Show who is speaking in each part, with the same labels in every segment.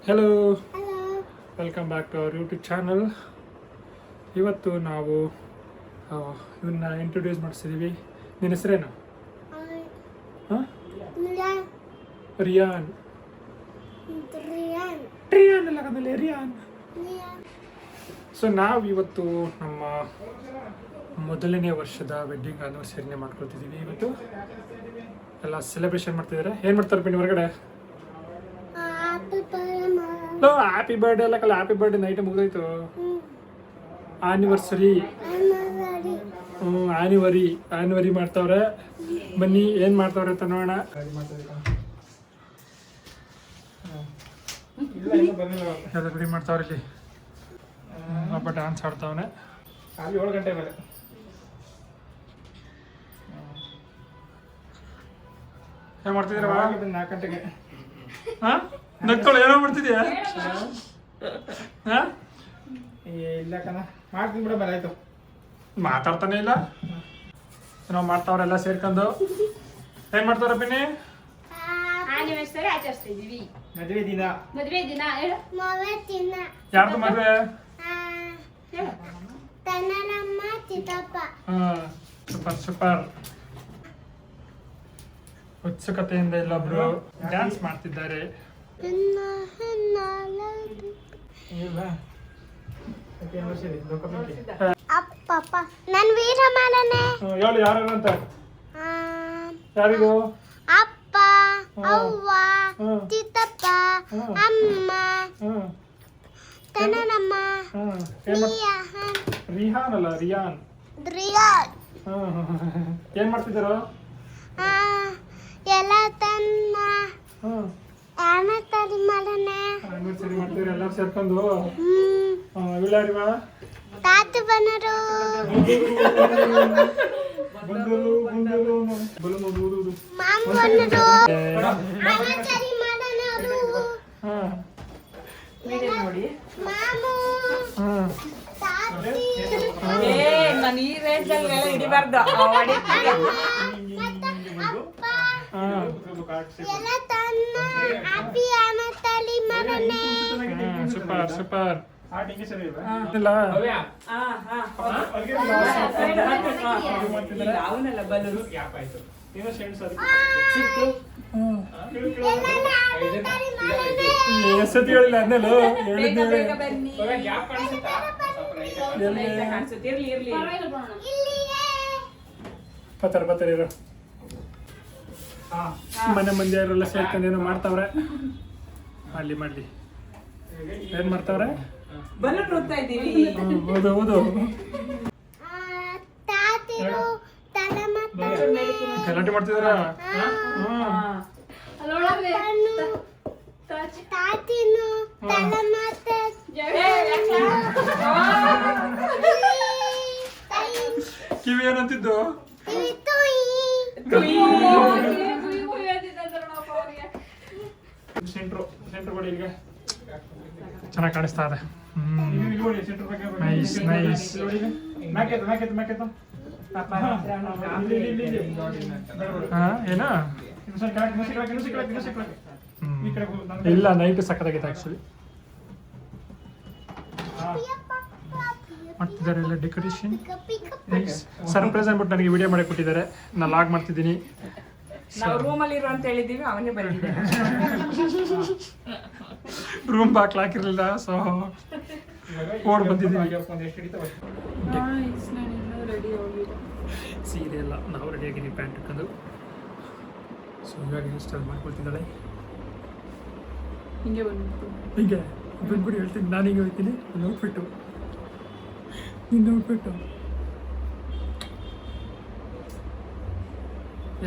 Speaker 1: Hello, welcome back to our YouTube channel. ಇವತ್ತು ನಾವು ಇವನ್ನ ಇಂಟ್ರೊಡ್ಯೂಸ್ ಮಾಡಿಸಿದ್ದೀವಿ. ನಿನ್ನ ಹೆಸರೇನು? ಹಾಂ, ರಿಯಾನ್. ರಿಯಾನ್ ಅಲ್ಲ ಕದಲೆ, ರಿಯಾನ್. ಸೊ ನಾವು ಇವತ್ತು ನಮ್ಮ ಮೊದಲನೇ ವರ್ಷದ ವೆಡ್ಡಿಂಗ್ ಆನಿವರ್ಸರಿನೇ ಮಾಡ್ಕೊಳ್ತಿದ್ದೀವಿ. ಇವತ್ತು ಎಲ್ಲ ಸೆಲೆಬ್ರೇಷನ್ ಮಾಡ್ತಿದ್ದಾರೆ. ಏನು ಮಾಡ್ತಾರೆ ಬಿಡಿ ಹೊರಗಡೆ? ಹ್ಯಾಪಿ ಬರ್ಡೇ ಅಲ್ಲ ಕಲ್ಲ, ಹ್ಯಾಪಿ ಬರ್ಡೇ ನೈಟ್ ಮುಗಿದೋಯ್ತು. ಆನಿವರ್ಸರಿ ಆನಿವರಿ ಮಾಡ್ತಾವ್ರೆ. ಬನ್ನಿ ಏನು ಮಾಡ್ತಾವ್ರೆ ಅಂತ ನೋಡೋಣ. ಎಲ್ಲ ರೆಡಿ ಮಾಡ್ತಾವ್ರೆ. ಇಲ್ಲಿ ಒಬ್ಬ ಡ್ಯಾನ್ಸ್ ಆಡ್ತಾವನೆ. ಅಲ್ಲಿ 7 ಗಂಟೆ ಮೇಲೆ ಏನು ಮಾಡ್ತಿದ್ದೀರ? 4 ಗಂಟೆಗೆ. ಹಾಂ, ನಕ್ಕೊಳ್ಳಿ, ಏನೋ ಮಾಡ್ತಿದ್ಯಾ? ಹಾಂ, ಇಲ್ಲ ಕಣ, ಮಾಡ್ತೀನಿ ಬಿಡ. ಮೇಲೆ ಆಯ್ತು, ಮಾತಾಡ್ತಾನೆ ಇಲ್ಲ. ಏನೋ ಮಾಡ್ತಾವ್ರೆಲ್ಲ ಸೇರ್ಕೊಂಡು. ಏನು ಮಾಡ್ತಾವ್ರ ಪಿನ್ನಿ?
Speaker 2: ಆನಿವರ್ಸರಿ ಆಚರಿಸ್ತಿದೀವಿ.
Speaker 1: ಮದುವೆ ದಿನ. ಯಾರ್ದು ಮದುವೆ? ಸೂಪರ್. ಉತ್ಸುಕತೆಯಿಂದ ಇಲ್ಲೊಬ್ರು ಡ್ಯಾನ್ಸ್ ಮಾಡ್ತಿದ್ದಾರೆ.
Speaker 3: ನನ್ ವೀರಮಾಲನೆ
Speaker 1: ಹೇಳು ಯಾರು ಅಂತ. ಯಾರಿಗೂ?
Speaker 3: ಅಪ್ಪ, ಅವ್ವ, ಚಿತ್ತಪ್ಪ, ಅಮ್ಮ, ತನ್ನಮ್ಮ,
Speaker 1: ರಿಹಾನ್ ಅಲ್ಲ, ರಿಯಾನ್. ಏನ್ ಮಾಡ್ತಿದ್ದಾರೋ?
Speaker 3: ಎಲ್ಲ ತನ್ನ ಆನಿವರ್ಸರಿ ಮಾಡನೆ.
Speaker 1: ಆನಿವರ್ಸರಿ ಮಾಡ್ತಿದ್ರು ಎಲ್ಲರೂ ಸೇರ್ಕೊಂಡು. ಇವ್ಯಾರಿವ?
Speaker 3: ತಾತು ಬಂದರು. ಮಾಮ ಬಂದರು. ಆನಿವರ್ಸರಿ ಮಾಡನವರು.
Speaker 2: ನೋಡಿ
Speaker 3: ಮಾಮು, ತಾತಿ,
Speaker 2: ನಾನು ಈ ರೇಂಜ್ ಅಲ್ಲಿ ಹಿಡಿಬಾರ್ದು.
Speaker 3: ಅಪ್ಪ, ಎಲ್ಲ ತನ್ನ ಹ್ಯಾಪಿ ಆನಿವರ್ಸರಿ ಮಾಡನೆ.
Speaker 1: ಸೂಪರ್.
Speaker 2: ಅವನಲ್ಲ ಬಲೂರು.
Speaker 1: ಎಷ್ಟೊತ್ತಿ ಹೇಳಿಲ್ಲ ಅನ್ನಲು.
Speaker 2: ಬನ್ನಿ, ಕಾಣಿಸುತ್ತೆ. ಇರ್ಲಿ
Speaker 1: ಬರ್ತಾರೆ ಇರೋ. ಮನೆ ಮಂದಿಯವರೆಲ್ಲ ಸೇರ್ಕೊಂಡು ಏನೋ ಮಾಡ್ತಾವ್ರೆ. ಮಾಡ್ಲಿ. ಏನ್ ಮಾಡ್ತಾವ್ರೆ?
Speaker 2: ಬಲೂನ್ ರುತ್ತಾ ಇದ್ದೀವಿ.
Speaker 1: ಹೌದು.
Speaker 3: ತಾತಿರು
Speaker 1: ಗಲಾಟೆ ಮಾಡ್ತಿದಾರ.
Speaker 3: ತಾತಿನು ತಲೆ ಮಾತೆ
Speaker 1: ಕಿವಿ ಏನಂತಿದ್ದು? ಸೆಂಟ್ರ್ ಬಡಿ ಈಗ ಚೆನ್ನಾಗಿ ಕಾಣಿಸ್ತಾ ಇದೆ. ನೈಸ್. ಏನ ಇಲ್ಲ, ನೈಟ್ ಸಕ್ಕತ್ತಾಗೈತೆ ಆಕ್ಚುಲಿ. ಮಾಡ್ತಿದ್ದಾರೆ ಎಲ್ಲ ಡೆಕೋರೇಷನ್. ಸರ್ಪ್ರೈಸ್ ಅಂದ್ಬಿಟ್ಟು ನನಗೆ ವಿಡಿಯೋ ಮಾಡಿ ಕೊಟ್ಟಿದ್ದಾರೆ. ನಾನು ಲಾಗ್ ಮಾಡ್ತಿದ್ದೀನಿ.
Speaker 2: ನಾವು ರೂಮಲ್ಲಿ ಇರು ಅಂತ ಹೇಳಿದ್ದೀವಿ, ಅವನೇ ಬಂದಿದ್ದಾನೆ.
Speaker 1: ರೂಮ್ ಬಾಕ್ಲು ಹಾಕಿರ್ಲಿಲ್ಲ, ಸೊ ಓಡ್ ಬಂದಿದ್ದೀವಿ. ಸೀರೆ ಎಲ್ಲ ನಾವು ರೆಡಿ ಆಗಿದ್ದೀವಿ, ಪ್ಯಾಂಟ್ ಹಾಕೊಂಡು. ಸೊ ಇವಾಗ ಇನ್ಸ್ಟಾಲ್ ಮಾಡ್ಕೊಳ್ತಿದ್ದಾಳೆ. ಹಿಂಗೆ ಬಂದ್ಬಿಟ್ಟು ಹೇಳ್ತೀನಿ. ನಾನು ಹಿಂಗೆ ಹೋಗ್ತೀನಿ. ನೋಡ್ಬಿಟ್ಟು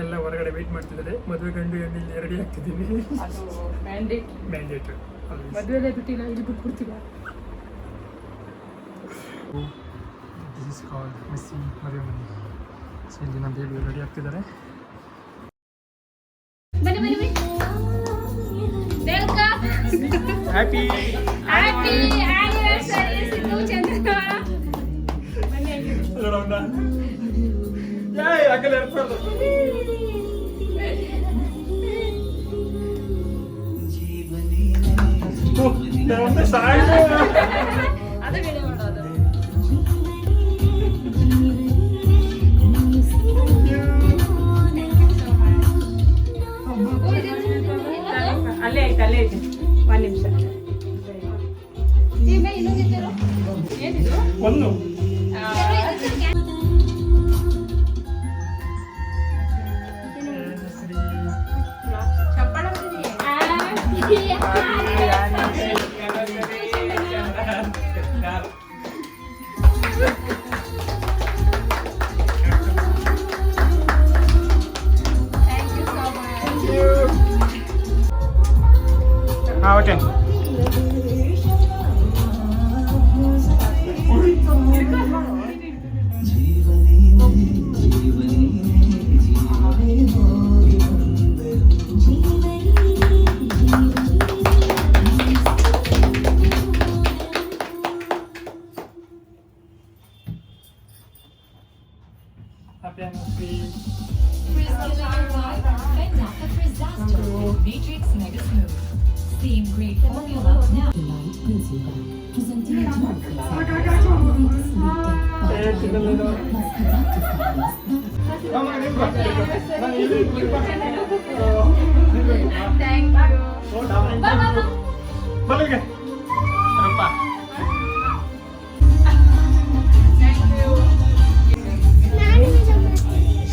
Speaker 1: ಎಲ್ಲ ಹೊರಗಡೆ ವೆಯ್ಟ್ ಮಾಡ್ತಿದ್ದಾರೆ. ಮದುವೆ ಗಂಡು ಹೆಣ್ಣು ರೆಡಿ ಆಗ್ತಿದ್ದೀವಿ. ಮ್ಯಾಂಡೇಟ್ ಮದುವೆಲ್ಲೇ ಬಿಟ್ಟಿಲ್ಲ, ಇಲ್ಲಿ ಬಿಟ್ಬಿಡ್ತಿಲ್ಲ. ದಿಸ್ ಇಸ್ ಕಾಲ್ಡ್ ಮಿಸ್ಸಿ ಮದುವೆ ಮನೆ. ಸೊ ಇಲ್ಲಿ ನಮ್ಮ ದೇವಿ ರೆಡಿ ಆಗ್ತಿದ್ದಾರೆ. ಹ್ಯಾಪಿ ಸಾಕು.
Speaker 2: ಅದು ವಿಡಿಯೋ ಮಾಡೋದು. ಅಲ್ಲೇ ಐತೆ ಅಲ್ಲೇ ಐತೆ. ಒಂದು ನಿಮಿಷ. ಏನಿದು?
Speaker 1: ಒಂದು
Speaker 2: ಚಪ್ಪಳ
Speaker 1: okay. Happy anniversary.
Speaker 4: Matrix Mega Smooth. Steam Great Formula now. Light Principal. Presenting a dual face.
Speaker 1: ತಿನ್ನಲ್ಲ. ಬಲ್ಲಿಗೆ ರಪ್ಪ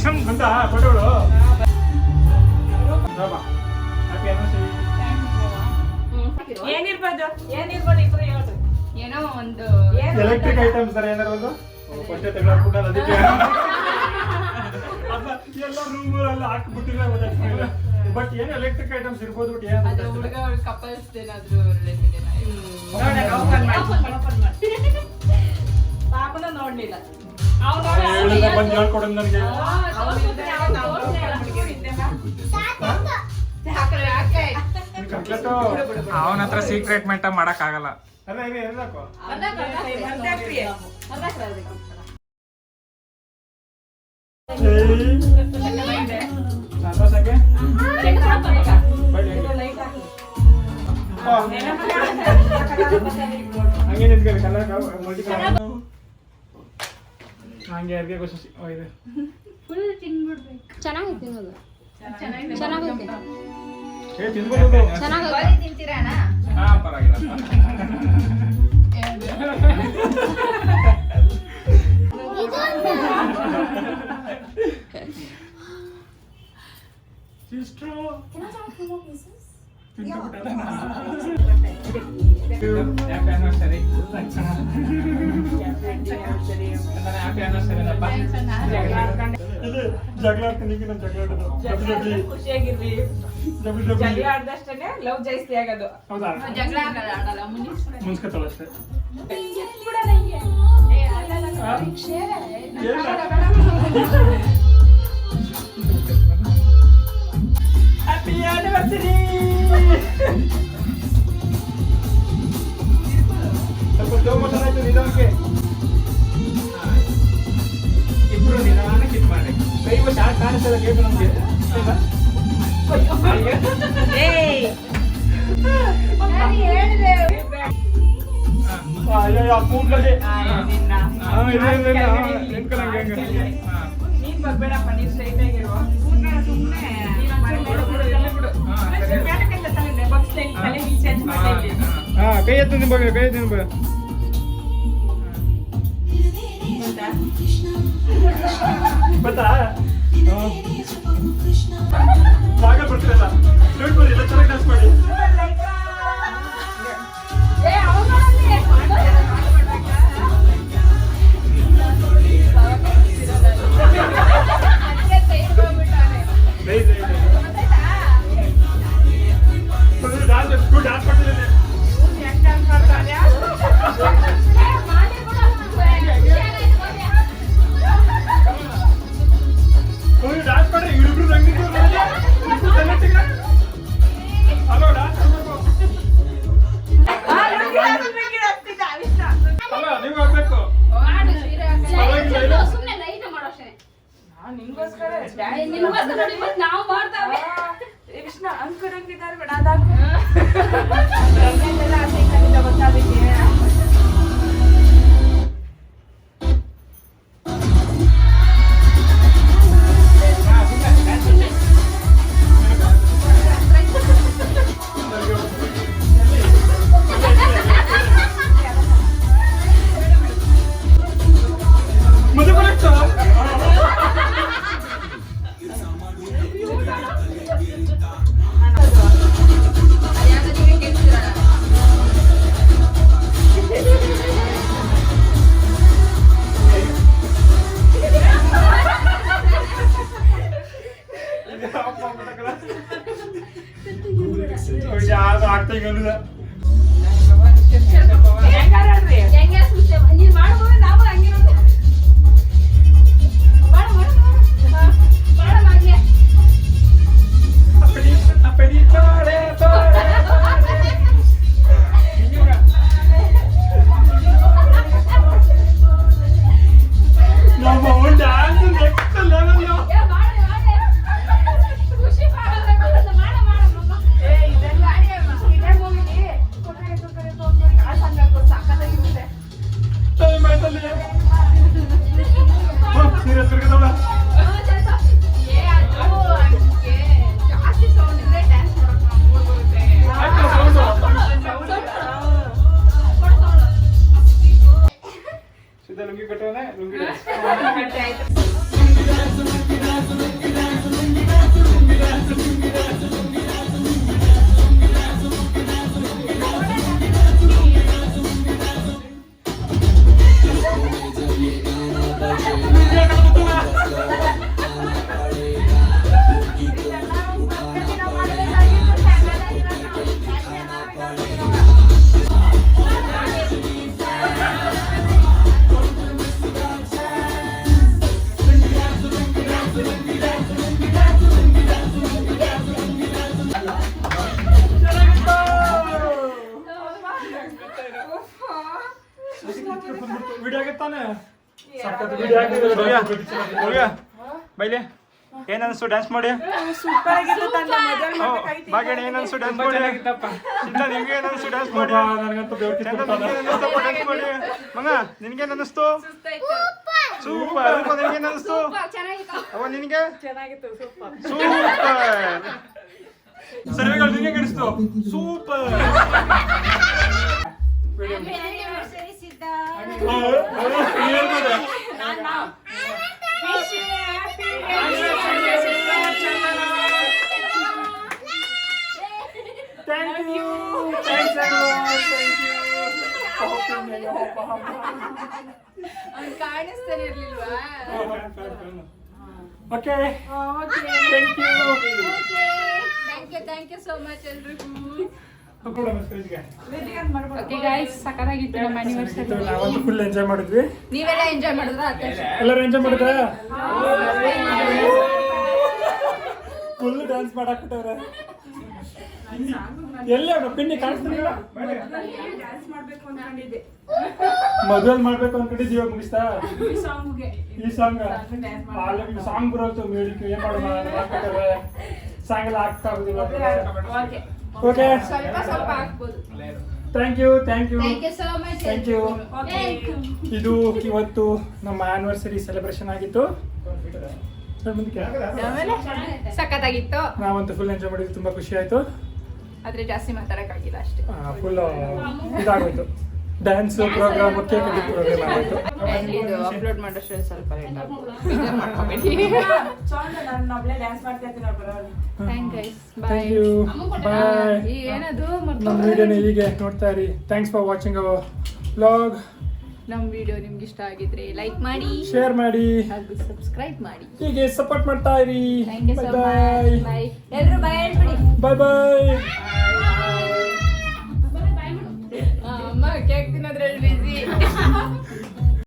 Speaker 1: ಶಮ್ ಅಂತ ಕೊಟ್ಟವಳು. Happy anniversary.
Speaker 2: ಏನಿರ್ಬೋದು ಇಬ್ರು ಹೇಳೋದು. ಏನೋ ಒಂದು
Speaker 1: ಎಲೆಕ್ಟ್ರಿಕ್ ಐಟಮ್ಸ್ ತರ ಏನಾರ ಒಂದು ಪಟ್ಟೆ ತೆಗೆದುಕೊಂಡಲ್ಲ ಅದಕ್ಕೆ ಅಲ್ಲ ಎಲ್ಲ ರೂಮಲ್ಲಿ ಹಾಕ್ಬಿಟ್ಟಿದ್ರೆ ಗೊತ್ತಾಗ್ತಿಲ್ಲ. ಬಟ್ ಏನು ಎಲೆಕ್ಟ್ರಿಕ್ ಐಟಮ್ಸ್ ಇರ್ಬೋದು. ಬಟ್ ಏನು
Speaker 2: ಅದು ಹುಡುಗ ಕಪಲ್ಸ್ ಏನಾದ್ರು ರಿಲೇಟೆಡ್ ಪಾಪನ ನೋಡ್ಲಿಲ್ಲ.
Speaker 1: ಬಂದು ಹೇಳ್ಕೊಡೋದು ನನಗೆ.
Speaker 5: ಅವನ ಹತ್ರ ಸೀಕ್ರೆಟ್ ಮೇಂಟೈನ್ ಮಾಡಕ್ ಆಗಲ್ಲ.
Speaker 1: ಅಲ್ಲ ಇದೆ ಎಲ್ಲಕ್ಕೂ ಸಂತೋಷಕ್ಕೆ ಹಂಗೆ ನಿಂತ್ಕೊಳ್ಳಿ. ಕಲರ್ ಮಲ್ಟಿ ಕಲರ್ ಹಂಗೆ ಅರ್ಗೆ ಖುಷಿ ಇದೆ.
Speaker 3: ಚೆನ್ನಾಗೈತಿ ಅನ್ನೋದು.
Speaker 1: ಏ ತಿನ್ಬೋದು.
Speaker 2: ತಿಂತೀರಾ ಅಣ್ಣ?
Speaker 5: ಹಾ ಪರವಾಗಿಲ್ಲ.
Speaker 1: Sister
Speaker 5: happy anniversary. Happy anniversary ಅಪ್ಪ.
Speaker 1: ಇದು ಜಗಳ ಆಡ್ತೀನಿ ನಾನು ಜಗಳ ಆಡೋದು.
Speaker 2: ಖುಷಿಯಾಗಿರ್ಲಿ.
Speaker 1: WWE.
Speaker 2: ಜಗಳ ಆಡ್ದಷ್ಟೇ ಲವ್ ಜಾಸ್ತಿ ಆಗೋದು.
Speaker 1: ಹೌದಾ?
Speaker 2: ಜಗಳ ಆಡಲ್ಲ
Speaker 1: ಮುನ್ಸ್ಕೊತಾಳ ಅಷ್ಟೇ. Happy anniversary. ಸ್ವಲ್ಪ ಸ್ಲೋ ಮೋಷನ್ ಆಯ್ತು ನಿಧಾನಕ್ಕೆ.
Speaker 5: ಇಬ್ರು ನಿಧಾನಕ್ಕೆ ಇದು ಮಾಡಿ.
Speaker 1: ಕೈ ಶಾರ್ಟ್ ಕಾಣಿಸ್ತದೆ ಗೇಟ್ ನಮಗೆ. ಅಯ್ಯೋ ಕೂಡ್ಲಲ್ಲಿ
Speaker 2: ನೀನ್ ಬರ್ಬೇಡಪ್ಪ, ನೀನ್ ಸ್ಟ್ರೈಟ್ ಆಗಿರುವ.
Speaker 1: ಕೈ ಎತ್ತು ನಿಂಬ ಕೈ ಎತ್ತು ನಿಂಬ ಗೊತ್ತಾ ಭಾಗ ಬರ್ತೀರಲ್ಲ ನೋಡ್ಬೋದು ಎಲ್ಲ ಚೆನ್ನಾಗಿ ಡ್ಯಾನ್ಸ್ ಮಾಡಿ. ಡ್ಯಾನ್ಸ್ ಮಾಡ್ತಿದ್ದೇನೆ. ಡ್ಯಾನ್ಸ್ ಮಾಡ್ರಿ ಇವ್ರಿಬ್ರು ಹಲೋ ಡ್ಯಾನ್ಸ್
Speaker 2: ಹೆಂಗಾರಲ್ರಿ?
Speaker 6: ನೀನ್ ಮಾಡ್ಬೋದು ನಾವು ಹಂಗಿರೋದು ಮಾಡ ಮಾಡ ಮಾಡ ಮಾಡ್ಲಿ
Speaker 1: ಅಪ್ಪಡಿ ಬಾಳೆ ಬಾಳೆ ನಮ್ಮ ಡ್ಯಾನ್ಸ್ ನೆಕ್ಸ್ಟ್ ಲೆವೆಲ್.
Speaker 6: ಏ ಮಾಡ ಖುಷಿ ಮಾಡಲ್ಲ ಮಾಡ ಮಮ್ಮ
Speaker 2: ಏ, ಇದೆಲ್ಲ ಇದೇ ಮೂವಿಲಿ ಕೊಕ್ಕರೆ ತೋರ್ಸ್ಕೊಂಡು ಆ ಸಾಂಗ್ ಹಾಕ್ಬೋದು, ಸಖತ್ತಾಗಿರುತ್ತೆ.
Speaker 1: ಸೀರಿಯಸ್ ತಿರ್ಗದವಳ
Speaker 6: ಏ ಅದು ಅದಕ್ಕೆ ಜಾಸ್ತಿ ಸೌಂಡ್ ಇದ್ರೆ ಡ್ಯಾನ್ಸ್ ಮಾಡಕ್ ನಾವು ಮೂಡ್ ಬರುತ್ತೆ
Speaker 5: ಸಿದ್ಧ ಲುಂಗಿ ಕಟ್ಟೋನೆ ಲುಂಗಿ ಡ್ಯಾನ್ಸ್.
Speaker 2: ಕಟ್ಟೆ ಆಯ್ತು.
Speaker 1: ವಿಡಿಯೋ ಆಗತ್ತಾನೆ ಸಖತ್ ವಿಡಿಯೋ ಆಗಿರೋದು.
Speaker 5: ಬೈಲೆ ಏನ್ ಅನ್ಸ್ತು ಡ್ಯಾನ್ಸ್ ಮಾಡಿ?
Speaker 2: ಸೂಪರ್ ಆಗಿತ್ತು ತಂದೆ, ಮೊದಲು ಮಾಡ್ಬೇಕಾಗಿತ್ತು.
Speaker 5: ಬಾಗೇಣ ಏನ್ ಅನ್ಸ್ತು ಡ್ಯಾನ್ಸ್ ಮಾಡಿ? ಸಿದ್ಧ ನಿಮ್ಗೆ ಏನ್ ಅನ್ಸ್ತು ಡ್ಯಾನ್ಸ್ ಮಾಡಿ?
Speaker 1: ನನಗಂತೂ ಬೆವಟಿ
Speaker 5: ಚಂದ
Speaker 1: ಕೊಡ್ತಾನೆ.
Speaker 5: ನಿನ್ಗೇನ್ ಅನ್ಸ್ತಪ್ಪ ಡ್ಯಾನ್ಸ್ ಮಾಡಿ? ಮಗ ನಿನ್ಗೇನ್ ಅನಿಸ್ತು? ಸೂಪರ್. ರೂಪ ನಿನ್ಗೇನ್ ಅನಿಸ್ತು?
Speaker 6: ಚೆನ್ನಾಗಿತ್ತು
Speaker 5: ಅವ ನಿನ್ಗೆ
Speaker 2: ಚೆನ್ನಾಗಿತ್ತು, ಸೂಪರ್.
Speaker 5: ಸೂಪರ್.
Speaker 1: ಸರ್ವೆಗಳು ನಿಂಗೆ ಅನಿಸ್ತು super. Thank you. Thanks everyone. Thank you.
Speaker 6: ಅವ್ನು ಕಾಣಿಸ್ತಾನೆ ಇರ್ಲಿಲ್ವಾ
Speaker 1: Okay.
Speaker 2: Thank you.
Speaker 6: Thank you so much ಎಲ್ರಿಗೂ
Speaker 2: ಓಕೆ ಗೈಸ್, ಸಖತ್ತಾಗಿತ್ತು ನಮ್ಮ ಆನಿವರ್ಸರಿ.
Speaker 1: ನಾವಂತೂ ಫುಲ್ ಎಂಜಾಯ್ ಮಾಡಿದ್ವಿ.
Speaker 6: ನೀವೆಲ್ಲ ಎಂಜಾಯ್ ಮಾಡಿದ್ರ
Speaker 1: ಎಲ್ಲರೂ ಎಂಜಾಯ್ ಮಾಡಿದ್ರ? ಫುಲ್ ಡ್ಯಾನ್ಸ್ ಮಾಡಾಕ್ಬಿಟ್ಟವ್ರೆ. ಎಲ್ಲಿ ಅವ್ನು ಪಿನ್ನಿ ಕಾಣಿಸ್ತಾನಿಲ್ಲ?
Speaker 2: ಡ್ಯಾನ್ಸ್ ಮಾಡ್ಬೇಕು ಅನ್ಕೊಂಡಿದ್ದೆ
Speaker 1: ಮದುವೆಲ್ ಮಾಡ್ಬೇಕು ಅನ್ಕೊಂಡಿದ್ದೀವಿ, ಇವಾಗ ಮುಗಿಸ್ತಾ
Speaker 2: ಈ ಸಾಂಗ್ಗೆ.
Speaker 1: ಈ ಸಾಂಗ್ ಸಾಂಗ್ ಬರೋದು ಮ್ಯೂಸಿಕ್ ಏನ್ ಮಾಡ್ತಾರೆ ಸಾಂಗ್ ಎಲ್ಲ ಹಾಕ್ತಾಗುದಿಲ್ಲ.
Speaker 2: ಓಕೆ.
Speaker 1: ಓಕೆ,
Speaker 6: ಸ್ವಲ್ಪ ಸ್ವಲ್ಪ ಹಾಕ್ಬೋದು.
Speaker 1: Thank you thank you
Speaker 6: thank you so much
Speaker 1: thank you. ಇದು ಇವತ್ತು ನಮ್ಮ ಆನಿವರ್ಸರಿ ಸೆಲೆಬ್ರೇಷನ್ ಆಗಿತ್ತು.
Speaker 6: ಆಮೇಲೆ ಸಖತ್ತಾಗಿತ್ತು,
Speaker 1: ನಾವಂತೂ ಫುಲ್ ಎಂಜಾಯ್ ಮಾಡಿದ್ವಿ, ತುಂಬಾ ಖುಷಿ ಆಯ್ತು.
Speaker 6: ಆದ್ರೆ ಜಾಸ್ತಿ ಮಾತಾಡಕ್ಕಾಗಿಲ್ಲ ಅಷ್ಟೇ.
Speaker 1: ಫುಲ್ ಇದಾಗೋಯ್ತು. Dance program, cake cutting program ಆಗೋಯ್ತು.
Speaker 6: ಇದು ಅಪ್ಲೋಡ್ ಮಾಡೋಷ್ಟು ಸ್ವಲ್ಪ ಲೇಟ್ ಆಗುತ್ತೆ.
Speaker 2: ನಾನು ಒಬ್ಳೆ ಡ್ಯಾನ್ಸ್ ಮಾಡ್ತಾ ಇರ್ತೀನಿ ಅವ್ರು ಬರೋರು.
Speaker 6: Thank guys, bye.
Speaker 1: Thank you, bye.
Speaker 6: ಏನದು
Speaker 1: ನಮ್ಮ ವಿಡಿಯೋನ ಹೀಗೆ ನೋಡ್ತಾ ಇರಿ. Thanks for watching our vlog.
Speaker 6: ನಮ್ಮ ವಿಡಿಯೋ ನಿಮ್ಗೆ ಇಷ್ಟ ಆಗಿದ್ರೆ ಲೈಕ್ ಮಾಡಿ,
Speaker 1: ಶೇರ್ ಮಾಡಿ,
Speaker 6: ಹಾಗೂ ಸಬ್ಸ್ಕ್ರೈಬ್ ಮಾಡಿ.
Speaker 1: ಹೀಗೆ ಸಪೋರ್ಟ್ ಮಾಡ್ತಾ ಇರಿ.
Speaker 6: Thank you so
Speaker 1: bye
Speaker 6: much. Bye. ಎಲ್ಲರೂ ಬಾಯ್ ಹೇಳ್ಬಿಡಿ.
Speaker 1: ಬಾಯ್ ಬಾಯ್.